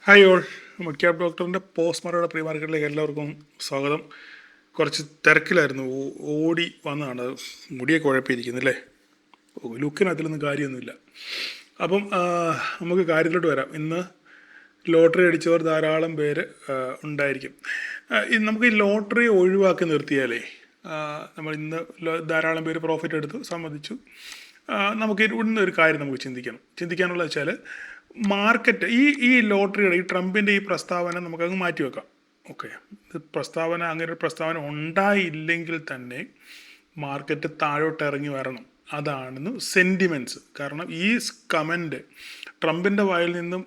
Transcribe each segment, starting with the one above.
Hi all, cab ഡോക്ടറിൻ്റെ post market pre മാർക്കറ്റിലേക്ക് എല്ലാവർക്കും സ്വാഗതം. കുറച്ച് തിരക്കിലായിരുന്നു, ഓടി വന്നതാണ്. മുടിയൊക്കെ കുഴപ്പമിരിക്കുന്നില്ലേ? ലുക്കിനകത്തിലൊന്നും കാര്യമൊന്നുമില്ല. അപ്പം നമുക്ക് കാര്യത്തിലോട്ട് വരാം. ഇന്ന് ലോട്ടറി അടിച്ചവർ ധാരാളം പേര് ഉണ്ടായിരിക്കും. നമുക്ക് ഈ ലോട്ടറി ഒഴിവാക്കി നിർത്തിയാലേ നമ്മൾ ഇന്ന് ധാരാളം പേര് പ്രോഫിറ്റ് എടുത്ത് സമ്മതിച്ചു. നമുക്ക് ഇവിടുന്ന് ഒരു കാര്യം നമുക്ക് ചിന്തിക്കാനുള്ളത് വെച്ചാൽ മാർക്കറ്റ് ഈ ലോട്ടറിയുടെ ഈ ട്രംപിൻ്റെ ഈ പ്രസ്താവന നമുക്കങ്ങ് മാറ്റിവെക്കാം. ഓക്കെ, പ്രസ്താവന അങ്ങനെ ഒരു പ്രസ്താവന ഉണ്ടായില്ലെങ്കിൽ തന്നെ മാർക്കറ്റ് താഴോട്ട് ഇറങ്ങി വരണം. അതാണെന്ന് സെൻറ്റിമെൻറ്റ്സ്. കാരണം ഈ കമൻറ്റ് ട്രംപിൻ്റെ വായിൽ നിന്നും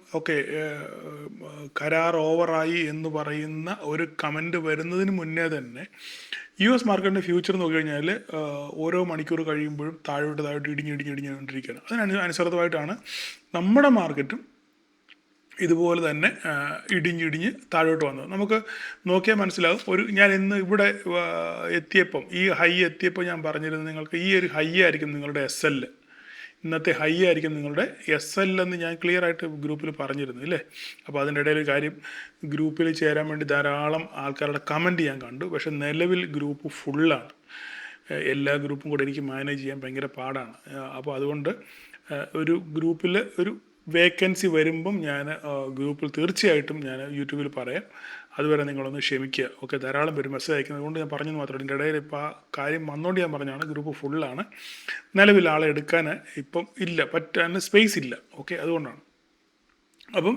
കരാർ ഓവറായി എന്ന് പറയുന്ന ഒരു കമൻറ്റ് വരുന്നതിന് മുന്നേ തന്നെ US മാർക്കറ്റിൻ്റെ ഫ്യൂച്ചർ നോക്കിക്കഴിഞ്ഞാൽ ഓരോ മണിക്കൂർ കഴിയുമ്പോഴും താഴോട്ട് ഇടിഞ്ഞുകൊണ്ടിരിക്കുകയാണ്. അതിനനുസൃതമായിട്ടാണ് നമ്മുടെ മാർക്കറ്റും ഇതുപോലെ തന്നെ ഇടിഞ്ഞ് താഴോട്ട് വന്നത്. നമുക്ക് നോക്കിയാൽ മനസ്സിലാകും. ഞാൻ ഇന്ന് ഇവിടെ എത്തിയപ്പം, ഈ ഹൈ എത്തിയപ്പോൾ ഞാൻ പറഞ്ഞിരുന്നത് നിങ്ങൾക്ക് ഈ ഒരു ഹൈ ആയിരിക്കും നിങ്ങളുടെ SL, ഇന്നത്തെ ഹൈ ആയിരിക്കും നിങ്ങളുടെ SL എന്ന് ഞാൻ ക്ലിയർ ആയിട്ട് ഗ്രൂപ്പിൽ പറഞ്ഞിരുന്നു ഇല്ലേ? അപ്പോൾ അതിൻ്റെ ഇടയിൽ കാര്യം, ഗ്രൂപ്പിൽ ചേരാൻ വേണ്ടി ധാരാളം ആൾക്കാരുടെ കമൻറ്റ് ഞാൻ കണ്ടു. പക്ഷേ നിലവിൽ ഗ്രൂപ്പ് ഫുള്ളാണ്. എല്ലാ ഗ്രൂപ്പും കൂടെ എനിക്ക് മാനേജ് ചെയ്യാൻ ഭയങ്കര പാടാണ്. അപ്പോൾ അതുകൊണ്ട് ഒരു ഗ്രൂപ്പിൽ ഒരു വേക്കൻസി വരുമ്പം ഞാൻ ഗ്രൂപ്പിൽ തീർച്ചയായിട്ടും ഞാൻ യൂട്യൂബിൽ പറയാം. അതുവരെ നിങ്ങളൊന്ന് ക്ഷമിക്കുക. ഓക്കെ, ധാരാളം പേര് മെസ്സേജ് അയക്കുന്നത് കൊണ്ട് ഞാൻ പറഞ്ഞെന്ന് മാത്രമല്ല. ഇതിൻ്റെ ഇടയിൽ ഇപ്പോൾ ആ കാര്യം വന്നുകൊണ്ട് ഞാൻ പറഞ്ഞാണ്. ഗ്രൂപ്പ് ഫുള്ളാണ്. നിലവിൽ ആളെ എടുക്കാൻ ഇപ്പം ഇല്ല, പറ്റാൻ സ്പേസ് ഇല്ല. ഓക്കെ, അതുകൊണ്ടാണ്. അപ്പം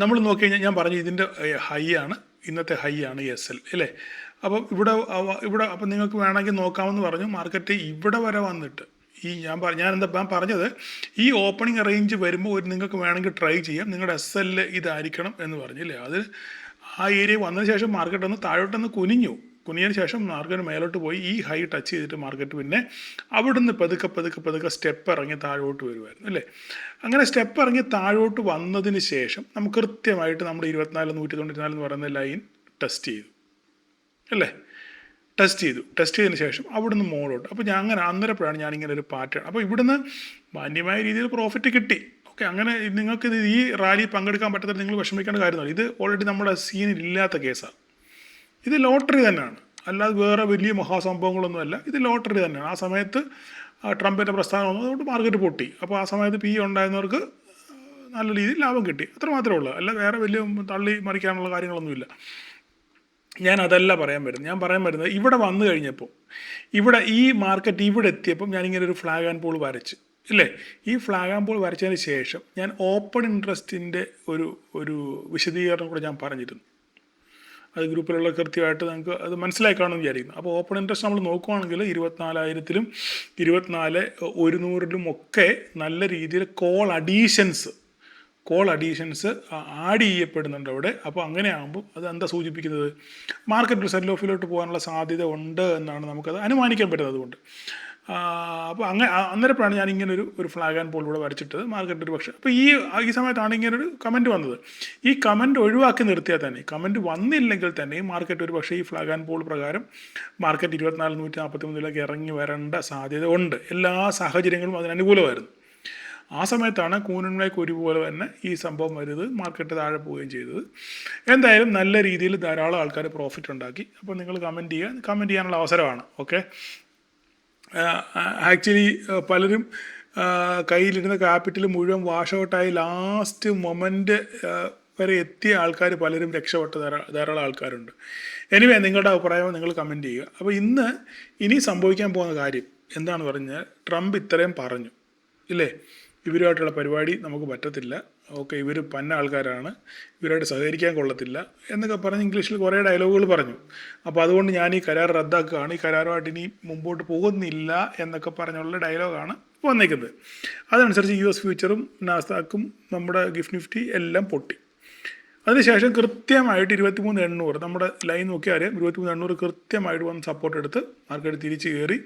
നമ്മൾ നോക്കി കഴിഞ്ഞാൽ ഞാൻ പറഞ്ഞു ഇതിൻ്റെ ഹൈ ആണ്, ഇന്നത്തെ ഹൈ ആണ് SL അല്ലേ? അപ്പം ഇവിടെ അപ്പം നിങ്ങൾക്ക് വേണമെങ്കിൽ നോക്കാമെന്ന് പറഞ്ഞു. മാർക്കറ്റ് ഇവിടെ വരെ വന്നിട്ട് ഞാൻ പറഞ്ഞത് ഈ ഓപ്പണിംഗ് റേഞ്ച് വരുമ്പോൾ നിങ്ങൾക്ക് വേണമെങ്കിൽ ട്രൈ ചെയ്യാം. നിങ്ങളുടെ SL ഇതായിരിക്കണം എന്ന് പറഞ്ഞില്ലേ? അത് ആ ഏരിയ വന്നതിന് ശേഷം മാർക്കറ്റ് ഒന്ന് താഴോട്ടൊന്ന് കുനിഞ്ഞതിന് ശേഷം മാർക്കറ്റ് മേലോട്ട് പോയി ഈ ഹൈ ടച്ച് ചെയ്തിട്ട് മാർക്കറ്റ് പിന്നെ അവിടുന്ന് പതുക്കെ സ്റ്റെപ്പ് ഇറങ്ങി താഴോട്ട് വരുമായിരുന്നു അല്ലേ? അങ്ങനെ സ്റ്റെപ്പ് ഇറങ്ങി താഴോട്ട് വന്നതിന് ശേഷം നമുക്ക് കൃത്യമായിട്ട് നമ്മുടെ 24,194 എന്ന് പറയുന്ന ലൈൻ ടെസ്റ്റ് ചെയ്തു അല്ലേ? ടെസ്റ്റ് ചെയ്തതിന് ശേഷം അവിടുന്ന് മോളോട്ട്. അപ്പോൾ അന്നേരപ്പോഴാണ് ഞാനിങ്ങനെ ഒരു പാറ്റേൺ. അപ്പോൾ ഇവിടുന്ന് മാന്യമായ രീതിയിൽ പ്രോഫിറ്റ് കിട്ടി. ഓക്കെ, അങ്ങനെ നിങ്ങൾക്ക് ഈ റാലി പങ്കെടുക്കാൻ പറ്റാത്ത നിങ്ങൾ വിഷമിക്കേണ്ട കാര്യമല്ല. ഇത് ഓൾറെഡി നമ്മുടെ സീനിൽ ഇല്ലാത്ത കേസാണ്. ഇത് ലോട്ടറി തന്നെയാണ്, അല്ലാതെ വേറെ വലിയ മഹാസംഭവങ്ങളൊന്നുമല്ല. ഇത് ലോട്ടറി തന്നെയാണ്. ആ സമയത്ത് ട്രംപിൻ്റെ പ്രസ്ഥാനം വന്നു, അതുകൊണ്ട് മാർക്കറ്റ് പൊട്ടി. അപ്പോൾ ആ സമയത്ത് PE ഉണ്ടായിരുന്നവർക്ക് നല്ല രീതിയിൽ ലാഭം കിട്ടി. അത്ര മാത്രമേ ഉള്ളൂ. അല്ല വേറെ വലിയ തള്ളി മറിക്കാനുള്ള കാര്യങ്ങളൊന്നുമില്ല. ഞാൻ അതല്ല പറയാൻ വരുന്നത്. ഇവിടെ വന്നു കഴിഞ്ഞപ്പോൾ, ഈ മാർക്കറ്റ് ഇവിടെ എത്തിയപ്പം ഞാനിങ്ങനെ ഒരു ഫ്ലാഗ് ആൻഡ് പോൾ വരച്ച് ഇല്ലേ? ഈ ഫ്ലാഗ് ആൻഡ് പോൾ വരച്ചതിന് ശേഷം ഞാൻ ഓപ്പൺ ഇൻട്രസ്റ്റിൻ്റെ ഒരു വിശദീകരണം കൂടെ ഞാൻ പറഞ്ഞിരുന്നു. അത് ഗ്രൂപ്പിലുള്ള കൃത്യമായിട്ട് നിങ്ങൾക്ക് അത് മനസ്സിലായി കാണുമെന്ന് വിചാരിക്കുന്നു. അപ്പോൾ ഓപ്പൺ ഇൻട്രസ്റ്റ് നമ്മൾ നോക്കുകയാണെങ്കിൽ 24,000-ലും 24,100-ലും ഒക്കെ നല്ല രീതിയിൽ കോൾ അഡീഷൻസ് ആഡ് ചെയ്യപ്പെടുന്നുണ്ട് അവിടെ. അപ്പോൾ അങ്ങനെ ആകുമ്പോൾ അത് എന്താ സൂചിപ്പിക്കുന്നത്? മാർക്കറ്റ് സെൽ ഓഫിലോട്ട് പോകാനുള്ള സാധ്യത ഉണ്ട് എന്നാണ് നമുക്കത് അനുമാനിക്കാൻ പറ്റുന്നത്. അതുകൊണ്ട് അപ്പോൾ അന്നേരപ്പോഴാണ് ഞാൻ ഇങ്ങനെ ഒരു ഫ്ലാഗ് ആൻഡ് പോൾ ഇവിടെ വരച്ചിട്ടത്. മാർക്കറ്റ് ഒരു പക്ഷേ അപ്പോൾ ഈ സമയത്താണ് ഇങ്ങനൊരു കമൻറ്റ് വന്നത്. ഈ കമൻറ്റ് ഒഴിവാക്കി നിർത്തിയാൽ തന്നെ, കമൻറ്റ് വന്നില്ലെങ്കിൽ തന്നെ മാർക്കറ്റ് ഒരു പക്ഷേ ഈ ഫ്ലാഗ് ആൻഡ് പോൾ പ്രകാരം മാർക്കറ്റ് 24,143 ഇറങ്ങി വരേണ്ട സാധ്യത ഉണ്ട്. എല്ലാ സാഹചര്യങ്ങളും അതിനനുകൂലമായിരുന്നു. ആ സമയത്താണ് കൂനന്മയ്ക്ക് ഒരുപോലെ തന്നെ ഈ സംഭവം വരുന്നത്, മാർക്കറ്റ് താഴെ പോവുകയും ചെയ്തത്. എന്തായാലും നല്ല രീതിയിൽ ധാരാളം ആൾക്കാർ പ്രോഫിറ്റ് ഉണ്ടാക്കി. അപ്പോൾ നിങ്ങൾ കമൻറ്റ് ചെയ്യാനുള്ള അവസരമാണ്. ഓക്കെ, ആക്ച്വലി പലരും കയ്യിലിരുന്ന ക്യാപിറ്റൽ മുഴുവൻ വാഷ് ഔട്ടായി ലാസ്റ്റ് മൊമെൻ്റ് വരെ എത്തിയ ആൾക്കാർ പലരും രക്ഷപ്പെട്ട ധാരാളം ആൾക്കാരുണ്ട്. എനിവേ, നിങ്ങളുടെ അഭിപ്രായം നിങ്ങൾ കമൻറ്റ് ചെയ്യുക. അപ്പോൾ ഇനി സംഭവിക്കാൻ പോകുന്ന കാര്യം എന്താണെന്ന് പറഞ്ഞാൽ, ട്രംപ് ഇത്രയും പറഞ്ഞു ഇല്ലേ? ഇവരുമായിട്ടുള്ള പരിപാടി നമുക്ക് പറ്റത്തില്ല. ഓക്കെ, ഇവർ പന്ന ആൾക്കാരാണ്, ഇവരുമായിട്ട് സഹകരിക്കാൻ കൊള്ളത്തില്ല എന്നൊക്കെ പറഞ്ഞ് ഇംഗ്ലീഷിൽ കുറേ ഡയലോഗുകൾ പറഞ്ഞു. അപ്പോൾ അതുകൊണ്ട് ഞാൻ ഈ കരാർ റദ്ദാക്കുകയാണ്, ഈ കരാറുമായിട്ട് ഇനി മുമ്പോട്ട് പോകുന്നില്ല എന്നൊക്കെ പറഞ്ഞുള്ള ഡയലോഗാണ് വന്നേക്കുന്നത്. അതനുസരിച്ച് US ഫ്യൂച്ചറും നാസ്ഡാക്കും നമ്മുടെ ഗിഫ്റ്റ് നിഫ്റ്റി എല്ലാം പൊട്ടി. അതിനുശേഷം കൃത്യമായിട്ട് 23,800 നമ്മുടെ ലൈൻ നോക്കിയാൽ അറിയാം. 23,800 കൃത്യമായിട്ട് വന്ന് സപ്പോർട്ട് എടുത്ത് മാർക്കറ്റ് തിരിച്ച് കയറി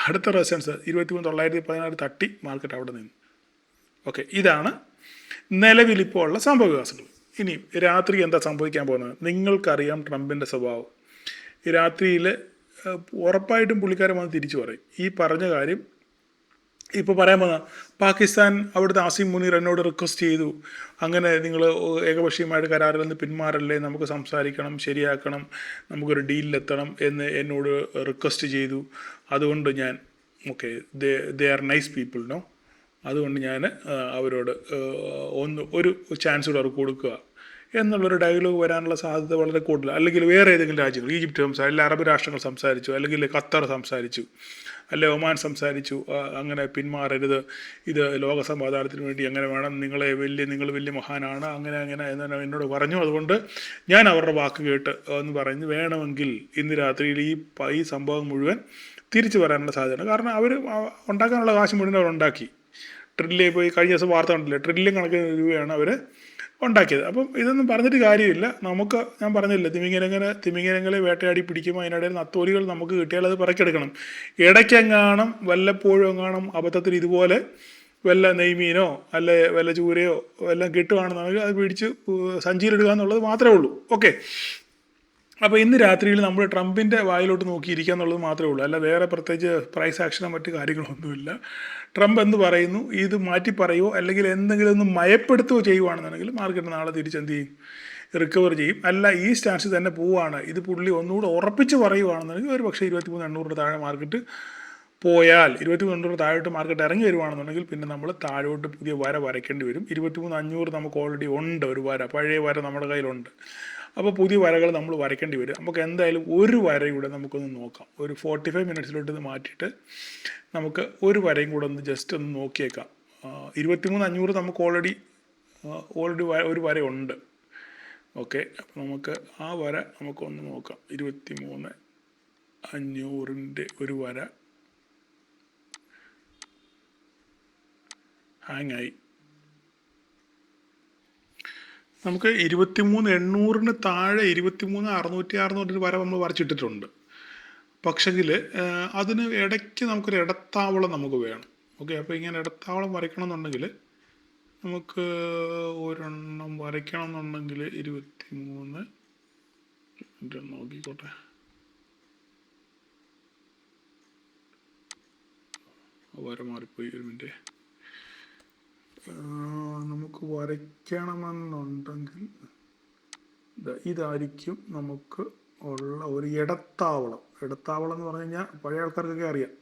അടുത്ത റെസിസ്റ്റൻസ് 23,916 തട്ടി മാർക്കറ്റ് അവിടെ നിന്നു. ഓക്കെ, ഇതാണ് നിലവിലിപ്പോൾ ഉള്ള സംഭവവികാസങ്ങൾ. ഇനി രാത്രി എന്താ സംഭവിക്കാൻ പോകുന്നത്? നിങ്ങൾക്കറിയാം ട്രംപിൻ്റെ സ്വഭാവം. രാത്രിയിൽ ഉറപ്പായിട്ടും പുള്ളിക്കാരൻ വന്ന് തിരിച്ചു പറയും. ഈ പറഞ്ഞ കാര്യം ഇപ്പോൾ പറയാൻ പോകുന്ന പാകിസ്ഥാൻ അവിടുത്തെ ആസിം മുനീർ എന്നോട് റിക്വസ്റ്റ് ചെയ്തു, അങ്ങനെ നിങ്ങൾ ഏകപക്ഷീയമായിട്ട് കരാറിൽ നിന്ന് പിന്മാറല്ലേ, നമുക്ക് സംസാരിക്കണം, ശരിയാക്കണം, നമുക്കൊരു ഡീലിലെത്തണം എന്ന് എന്നോട് റിക്വസ്റ്റ് ചെയ്തു. അതുകൊണ്ട് ഞാൻ okay, they are nice people no, അതുകൊണ്ട് ഞാൻ അവരോട് ഒരു ചാൻസ് കൂടെ അവർക്ക് കൊടുക്കുക എന്നുള്ളൊരു ഡയലോഗ് വരാനുള്ള സാധ്യത വളരെ കൂടുതൽ. അല്ലെങ്കിൽ വേറെ ഏതെങ്കിലും രാജ്യങ്ങൾ, ഈജിപ്റ്റ് സംസാരിച്ചു, അല്ലെങ്കിൽ അറബ് രാഷ്ട്രങ്ങൾ സംസാരിച്ചു, അല്ലെങ്കിൽ ഖത്തർ സംസാരിച്ചു, അല്ലെ ഒമാൻ സംസാരിച്ചു, അങ്ങനെ പിന്മാറരുത്, ഇത് ലോക സമാധാനത്തിന് വേണ്ടി എങ്ങനെ വേണം, നിങ്ങൾ വലിയ മഹാനാണ്, അങ്ങനെ എന്ന് എന്നോട് പറഞ്ഞു. അതുകൊണ്ട് ഞാൻ അവരുടെ വാക്ക് കേട്ട് എന്ന് പറഞ്ഞ് വേണമെങ്കിൽ ഇന്ന് രാത്രിയിൽ ഈ സംഭവം മുഴുവൻ തിരിച്ചു വരാനുള്ള സാധ്യതയാണ്. കാരണം അവർ ഉണ്ടാക്കാനുള്ള കാശ് മുഴുവൻ അവർ ഉണ്ടാക്കി. ട്രില്ലിൽ പോയി കഴിഞ്ഞ ദിവസം വാർത്ത കണ്ടില്ലേ, ട്രില്യൺ കണക്കിന് രൂപയാണ് അവർ ഉണ്ടാക്കിയത്. അപ്പം ഇതൊന്നും പറഞ്ഞിട്ട് കാര്യമില്ല. നമുക്ക് ഞാൻ പറഞ്ഞില്ല, തിമിംഗലങ്ങളെ വേട്ടയാടി പിടിക്കുമ്പോൾ അതിനിടയിൽ നത്തോലികൾ നമുക്ക് കിട്ടിയാൽ അത് പറക്കെടുക്കണം. ഇടയ്ക്കെങ്ങാണം വല്ലപ്പോഴും എങ്ങാണം അബദ്ധത്തിൽ ഇതുപോലെ വല്ല നെയ്മീനോ അല്ലെ വല്ല ചൂരയോ എല്ലാം കിട്ടുകയാണെന്നുണ്ടെങ്കിൽ അത് പിടിച്ച് സഞ്ചിയിലിടുക എന്നുള്ളത് മാത്രമേ ഉള്ളൂ. ഓക്കെ, അപ്പോൾ ഇന്ന് രാത്രിയിൽ നമ്മൾ ട്രംപിൻ്റെ വായിലോട്ട് നോക്കിയിരിക്കുക എന്നുള്ളത് മാത്രമേ ഉള്ളൂ. അല്ല വേറെ പ്രത്യേകിച്ച് പ്രൈസ് ആക്ഷനോ മറ്റു കാര്യങ്ങളൊന്നുമില്ല. ട്രംപ് എന്ത് പറയുന്നു, ഇത് മാറ്റി പറയുമോ അല്ലെങ്കിൽ എന്തെങ്കിലും ഒന്ന് മയപ്പെടുത്തുകയോ ചെയ്യുകയാണെന്നുണ്ടെങ്കിൽ മാർക്കറ്റ് നാളെ തിരിച്ചെന്ത് ചെയ്യും, റിക്കവർ ചെയ്യും. അല്ല ഈ സ്റ്റാൻസിൽ തന്നെ പോവുകയാണ്, ഇത് പുള്ളി ഒന്നുകൂടെ ഉറപ്പിച്ച് പറയുകയാണെന്നുണ്ടെങ്കിൽ ഒരു പക്ഷേ 23,800 താഴെ മാർക്കറ്റ് പോയാൽ, 23,800 താഴോട്ട് മാർക്കറ്റ് ഇറങ്ങി വരുവാണെന്നുണ്ടെങ്കിൽ പിന്നെ നമ്മൾ താഴോട്ട് പുതിയ വര വരയ്ക്കേണ്ടി വരും. 23,500 നമുക്ക് ഓൾറെഡി ഉണ്ട്, ഒരു വര, പഴയ വര നമ്മുടെ കയ്യിലുണ്ട്. അപ്പോൾ പുതിയ വരകൾ നമ്മൾ വരയ്ക്കേണ്ടി വരും. നമുക്ക് എന്തായാലും ഒരു വരയൂടെ നമുക്കൊന്ന് നോക്കാം. ഒരു 45 മിനിറ്റ്സിലോട്ട് ഇത് മാറ്റിയിട്ട് നമുക്ക് ഒരു വരയും കൂടെ ഒന്ന് ജസ്റ്റ് ഒന്ന് നോക്കിയേക്കാം. 23,500 നമുക്ക് ഓൾറെഡി ഒരു വര ഉണ്ട്. ഓക്കെ, അപ്പോൾ നമുക്ക് ആ വര നമുക്കൊന്ന് നോക്കാം. 23,500 ഒരു വര ഹാങ്ങായി. നമുക്ക് 23,800 താഴെ 23,600 വരെ നമ്മൾ വരച്ചിട്ടിട്ടുണ്ട്. പക്ഷെങ്കിൽ അതിന് ഇടയ്ക്ക് നമുക്കൊരു ഇടത്താവളം നമുക്ക് വേണം. ഓക്കെ, അപ്പോൾ ഇങ്ങനെ ഇടത്താവളം വരയ്ക്കണം എന്നുണ്ടെങ്കിൽ നമുക്ക് ഒരെണ്ണം വരയ്ക്കണം എന്നുണ്ടെങ്കിൽ 23 നോക്കിക്കോട്ടെ, വര മാറിപ്പോയി, ഒരു മിനിറ്റ്. നമുക്ക് വരയ്ക്കണമെന്നുണ്ടെങ്കിൽ ഇതായിരിക്കും നമുക്ക് ഉള്ള ഒരു ഇടത്താവളം. ഇടത്താവളം എന്ന് പറഞ്ഞു കഴിഞ്ഞാൽ പഴയ ആൾക്കാർക്കൊക്കെ അറിയാം.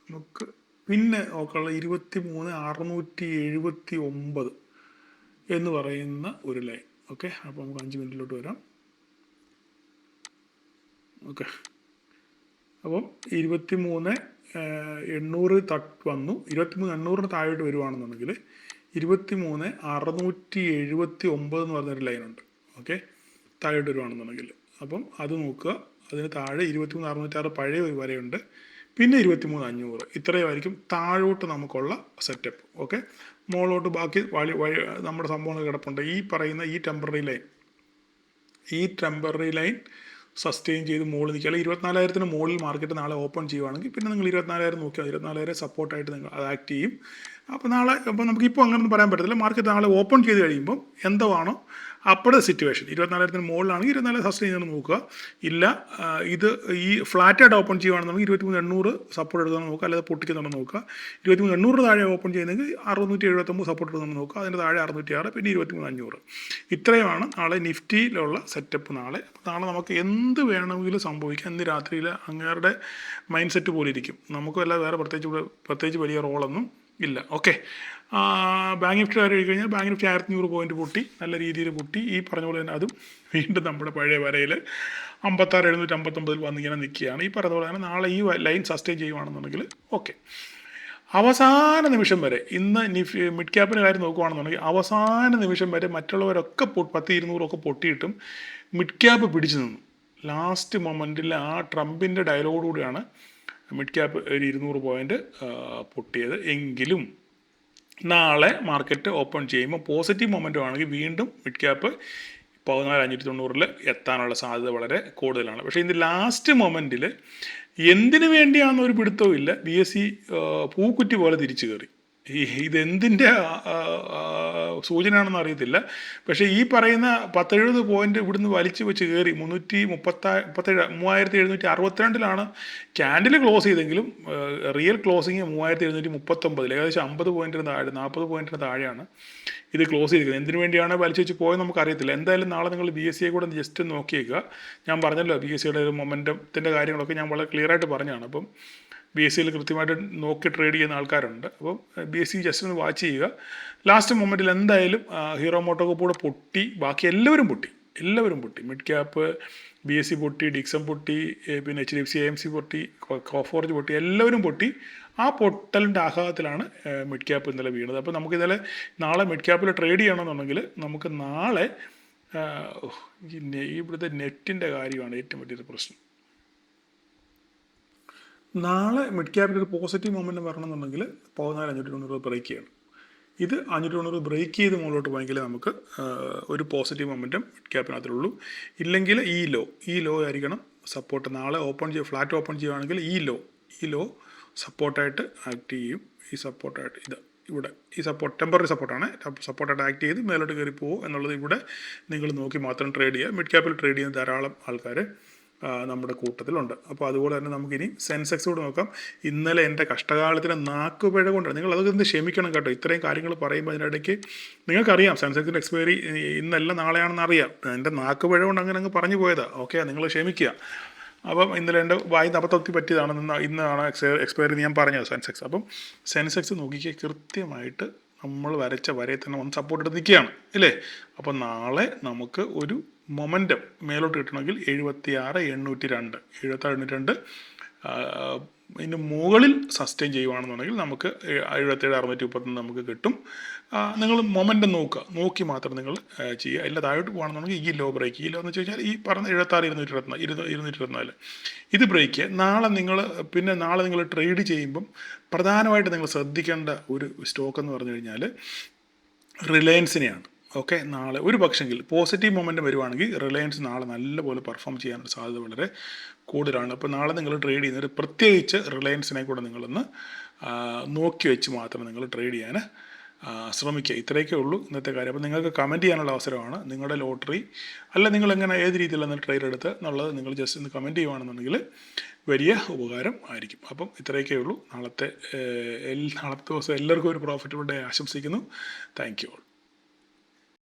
നമുക്ക് പിന്നെ നോക്കാനുള്ള 23,679 എന്ന് പറയുന്ന ഒരു ലൈൻ. ഓക്കെ, അപ്പോൾ നമുക്ക് 5 മിനിറ്റിലോട്ട് വരാം. ഓക്കെ, അപ്പം 23,800 വന്നു. 23,800 താഴോട്ട് വരുവാണെന്നുണ്ടെങ്കിൽ 23,679 എന്ന് പറഞ്ഞൊരു ലൈനുണ്ട്. ഓക്കെ, താഴോട്ട് വരുവാണെന്നുണ്ടെങ്കിൽ അപ്പം അത് നോക്കുക. അതിന് താഴെ 23,606 പഴയ ഒരു വരയുണ്ട്, പിന്നെ 23,500. ഇത്രയുമായിരിക്കും താഴോട്ട് നമുക്കുള്ള സെറ്റപ്പ്. ഓക്കെ, മുകളിലോട്ട് ബാക്കി നമ്മുടെ സംഭവങ്ങൾ കിടപ്പുണ്ട്. ഈ പറയുന്ന ഈ ടെമ്പററി ലൈൻ സസ്റ്റെയിൻ ചെയ്ത് മുകളിൽ നിൽക്കുക. അല്ലെങ്കിൽ 24,000 മുകളിൽ മാർക്കറ്റ് നാളെ ഓപ്പൺ ചെയ്യുവാണെങ്കിൽ പിന്നെ നിങ്ങൾ 24,000 നോക്കിയാൽ 24,000 സപ്പോർട്ടായിട്ട് നിങ്ങൾ അത് ആക്ട് ചെയ്യും. അപ്പോൾ നാളെ അപ്പോൾ നമുക്കിപ്പോൾ അങ്ങനെയൊന്നും പറയാൻ പറ്റത്തില്ല. മാർക്കറ്റ് നാളെ ഓപ്പൺ ചെയ്ത് കഴിയുമ്പോൾ എന്താണോ അപ്പോഴത്തെ സിറ്റുവേഷൻ, 24,000 മുകളിലാണെങ്കിൽ 24,000 സസ്റ്റെയിൻ ചെയ്ത് നോക്കുക. ഇല്ല ഇത് ഈ ഫ്ലാറ്റായിട്ട് ഓപ്പൺ ചെയ്യുകയാണെന്നുണ്ടെങ്കിൽ 23,800 സപ്പോർട്ട് എടുക്കാൻ നോക്കുക, അല്ലാതെ പൊട്ടിക്കുന്നുണ്ടെന്ന് നോക്കുക. 23,800 താഴെ ഓപ്പൺ ചെയ്യുന്നെങ്കിൽ 679 സപ്പോർട്ട് എടുക്കാൻ നോക്കുക, അതിൻ്റെ താഴെ 606, പിന്നെ 23,500. ഇത്രയുമാണ് നാളെ നിഫ്റ്റിയിലുള്ള സെറ്റപ്പ്. നാളെ നമുക്ക് എന്ത് വേണമെങ്കിലും സംഭവിക്കാം. ഇന്ന് രാത്രിയിൽ അങ്ങേരുടെ മൈൻഡ് സെറ്റ് പോലെ ഇരിക്കും. നമുക്കും അല്ല വേറെ പ്രത്യേകിച്ച് വലിയ റോളൊന്നും ഇല്ല. ഓക്കെ, ബാങ്ക് നിഫ്റ്റി വരെ കഴിഞ്ഞാൽ ബാങ്ക് നിഫ്റ്റി 1,100 പോയിന്റ് പൊട്ടി, നല്ല രീതിയിൽ പൊട്ടി. ഈ പറഞ്ഞ പോലെ തന്നെ അതും വീണ്ടും നമ്മുടെ പഴയ വരയിൽ 56,759 വന്നിങ്ങനെ നിൽക്കുകയാണ്. ഈ പറഞ്ഞ പോലെ തന്നെ നാളെ ഈ ലൈൻ സസ്റ്റെയിൻ ചെയ്യുകയാണെന്നുണ്ടെങ്കിൽ ഓക്കെ. അവസാന നിമിഷം വരെ ഇന്ന് മിഡ് ക്യാപ്പിൻ്റെ കാര്യം നോക്കുകയാണെന്നുണ്ടെങ്കിൽ അവസാന നിമിഷം വരെ മറ്റുള്ളവരൊക്കെ 10-200 പൊട്ടിയിട്ടും മിഡ് ക്യാപ്പ് പിടിച്ചു നിന്നു. ലാസ്റ്റ് മൊമെൻറ്റിൽ ആ ട്രംപിൻ്റെ ഡയലോഗോടുകൂടിയാണ് മിഡ് ക്യാപ്പ് ഒരു 200 പോയിന്റ് പൊട്ടിയത്. എങ്കിലും നാളെ മാർക്കറ്റ് ഓപ്പൺ ചെയ്യുമ്പോൾ പോസിറ്റീവ് മൊമെൻറ്റം ആണെങ്കിൽ വീണ്ടും മിഡ് ക്യാപ്പ് 14,590 എത്താനുള്ള സാധ്യത വളരെ കൂടുതലാണ്. പക്ഷേ ഇതിൻ്റെ ലാസ്റ്റ് മൊമെൻറ്റിൽ എന്തിനു വേണ്ടിയാണെന്നൊരു പിടുത്തവും ഇല്ല. BSE പൂക്കുറ്റി പോലെ തിരിച്ചു കയറി. ഇതെന്തിൻ്റെ സൂചനയാണെന്ന് അറിയത്തില്ല. പക്ഷേ ഈ പറയുന്ന 10-70 പോയിന്റ് ഇവിടുന്ന് വലിച്ചു വെച്ച് കയറി 3762 ക്യാൻഡിൽ ക്ലോസ് ചെയ്തെങ്കിലും റിയൽ ക്ലോസിങ് 3739, ഏകദേശം 50 പോയിന്റിന് താഴെ, 40 പോയിന്റിന് താഴെയാണ് ഇത് ക്ലോസ് ചെയ്തിരിക്കുന്നത്. എന്തിനു വേണ്ടിയാണ് വലിച്ചു വെച്ച് പോയത് നമുക്കറിയത്തില്ല. എന്തായാലും നാളെ നിങ്ങൾ BSE കൂടെ ജസ്റ്റ് നോക്കിയേക്കുക. ഞാൻ പറഞ്ഞല്ലോ BSEയുടെ ഒരു മൊമെൻറ്റത്തിൻ്റെ കാര്യങ്ങളൊക്കെ ഞാൻ വളരെ ക്ലിയർ ആയിട്ട് പറഞ്ഞതാണ്. അപ്പം BSEയിൽ കൃത്യമായിട്ട് നോക്കി ട്രേഡ് ചെയ്യുന്ന ആൾക്കാരുണ്ട്. അപ്പം BSE ജസ്റ്റ് ഒന്ന് വാച്ച് ചെയ്യുക. ലാസ്റ്റ് മൊമെൻറ്റിൽ എന്തായാലും ഹീറോ മോട്ടോകോപ്പ് കൂടെ പൊട്ടി, ബാക്കി എല്ലാവരും പൊട്ടി. മിഡ് ക്യാപ്പ്, BSE പൊട്ടി, ഡിക്സം പൊട്ടി, പിന്നെ HDFC AMC പൊട്ടി, കോഫോർജ് പൊട്ടി, എല്ലാവരും പൊട്ടി. ആ പൊട്ടലിൻ്റെ ആഘാതത്തിലാണ് മിഡ് ക്യാപ്പ് ഇന്നലെ വീണത്. അപ്പോൾ നമുക്ക് നാളെ മിഡ് ക്യാപ്പിൽ ട്രേഡ് ചെയ്യണമെന്നുണ്ടെങ്കിൽ നമുക്ക് നാളെ ഇവിടുത്തെ നെറ്റിൻ്റെ കാര്യമാണ് ഏറ്റവും വലിയൊരു പ്രശ്നം. നാളെ മിഡ് ക്യാപ്പിൽ ഒരു പോസിറ്റീവ് മൊമെൻറ്റം വരണമെന്നുണ്ടെങ്കിൽ 14,590 ബ്രേക്ക് ചെയ്യണം. ഇത് 590 ബ്രേക്ക് ചെയ്ത് മുകളിലോട്ട് പോയെങ്കിൽ നമുക്ക് ഒരു പോസിറ്റീവ് മൊമെൻറ്റം മിഡ് ക്യാപ്പിനകത്തുള്ളൂ. ഇല്ലെങ്കിൽ ഈ ലോ ആയിരിക്കണം സപ്പോർട്ട്. നാളെ ഫ്ലാറ്റ് ഓപ്പൺ ചെയ്യുകയാണെങ്കിൽ ഈ ലോ സപ്പോർട്ടായിട്ട് ആക്ട് ചെയ്യും. ഈ സപ്പോർട്ടായിട്ട് ഇവിടെ ഈ ടെമ്പററി സപ്പോർട്ടായിട്ട് ആക്ട് ചെയ്ത് മേലോട്ട് കയറി പോകും എന്നുള്ളത് ഇവിടെ നിങ്ങൾ നോക്കി മാത്രം ട്രേഡ് ചെയ്യുക. മിഡ് ക്യാപ്പിൽ ട്രേഡ് ചെയ്യുന്ന ധാരാളം ആൾക്കാർ നമ്മുടെ കൂട്ടത്തിലുണ്ട്. അപ്പോൾ അതുപോലെ തന്നെ നമുക്കിനി സെൻസെക്സ് കൂടെ നോക്കാം. ഇന്നലെ എൻ്റെ കഷ്ടകാലത്തിന് നാക്കുപിഴ കൊണ്ടാണ്. നിങ്ങൾ അതൊക്കെ ക്ഷമിക്കണം കേട്ടോ. ഇത്രയും കാര്യങ്ങൾ പറയുമ്പോൾ അതിനിടയ്ക്ക് നിങ്ങൾക്കറിയാം സെൻസെക്സിൻ്റെ എക്സ്പയറി ഇന്നല്ല നാളെയാണെന്ന് അറിയാം. എൻ്റെ നാക്കുപിഴ കൊണ്ട് അങ്ങനെ പറഞ്ഞു പോയതാണ്. ഓക്കെ, നിങ്ങൾ ക്ഷമിക്കുക. അപ്പം ഇന്നലെ എൻ്റെ വായി അബദ്ധത്തിൽ പറ്റിയതാണ്. ഇന്നാണ് എക്സ്പയറി ഞാൻ പറഞ്ഞത് സെൻസെക്സ്. അപ്പം സെൻസെക്സ് നോക്കിക്കുക, കൃത്യമായിട്ട് നമ്മൾ വരച്ച വരയിൽ തന്നെ വന്ന് സപ്പോർട്ട് എടുത്ത് നിൽക്കുകയാണ് ഇല്ലേ. അപ്പോൾ നാളെ നമുക്ക് ഒരു മൊമെൻറ്റം മേലോട്ട് കിട്ടണമെങ്കിൽ 76,802 ഇതിന് മുകളിൽ സസ്റ്റെയിൻ ചെയ്യുകയാണെന്നുണ്ടെങ്കിൽ നമുക്ക് 77,631 നമുക്ക് കിട്ടും. നിങ്ങൾ മൊമെൻറ്റം നോക്കി മാത്രം നിങ്ങൾ ചെയ്യുക. ഇല്ല താഴോട്ട് പോകുകയാണെന്നുണ്ടെങ്കിൽ ഈ ലോ ബ്രേക്ക്. ഈ ലോ എന്ന് വെച്ച് കഴിഞ്ഞാൽ ഈ പറഞ്ഞ 76,224 ഇത് ബ്രേക്ക് ചെയ്യുക. നാളെ നിങ്ങൾ ട്രേഡ് ചെയ്യുമ്പം പ്രധാനമായിട്ട് നിങ്ങൾ ശ്രദ്ധിക്കേണ്ട ഒരു സ്റ്റോക്ക് എന്ന് പറഞ്ഞു കഴിഞ്ഞാൽ റിലയൻസിനെയാണ്. ഓക്കെ, നാളെ ഒരു പക്ഷെങ്കിൽ പോസിറ്റീവ് മൊമെൻറ്റം വരുവാണെങ്കിൽ റിലയൻസ് നാളെ നല്ലപോലെ പെർഫോം ചെയ്യാനുള്ള സാധ്യത വളരെ കൂടുതലാണ്. അപ്പോൾ നാളെ നിങ്ങൾ ട്രേഡ് ചെയ്യുന്നത് പ്രത്യേകിച്ച് റിലയൻസിനെ കൂടെ നിങ്ങളൊന്ന് നോക്കി വെച്ച് മാത്രം നിങ്ങൾ ട്രേഡ് ചെയ്യാൻ ശ്രമിക്കുക. ഇത്രയൊക്കെ ഉള്ളൂ ഇന്നത്തെ കാര്യം. അപ്പോൾ നിങ്ങൾക്ക് കമൻറ്റ് ചെയ്യാനുള്ള അവസരമാണ്. നിങ്ങളുടെ ലോട്ടറി അല്ല നിങ്ങൾ എങ്ങനെ ഏത് രീതിയിലുള്ള ട്രേഡ് എടുത്ത് എന്നുള്ളത് നിങ്ങൾ ജസ്റ്റ് ഒന്ന് കമൻറ്റ് ചെയ്യുകയാണെന്നുണ്ടെങ്കിൽ വലിയ ഉപകാരം ആയിരിക്കും. അപ്പം ഇത്രയൊക്കെ ഉള്ളൂ. നാളത്തെ ദിവസം എല്ലാവർക്കും ഒരു പ്രോഫിറ്റബിൾ ഡേ ആശംസിക്കുന്നു. Thank you all.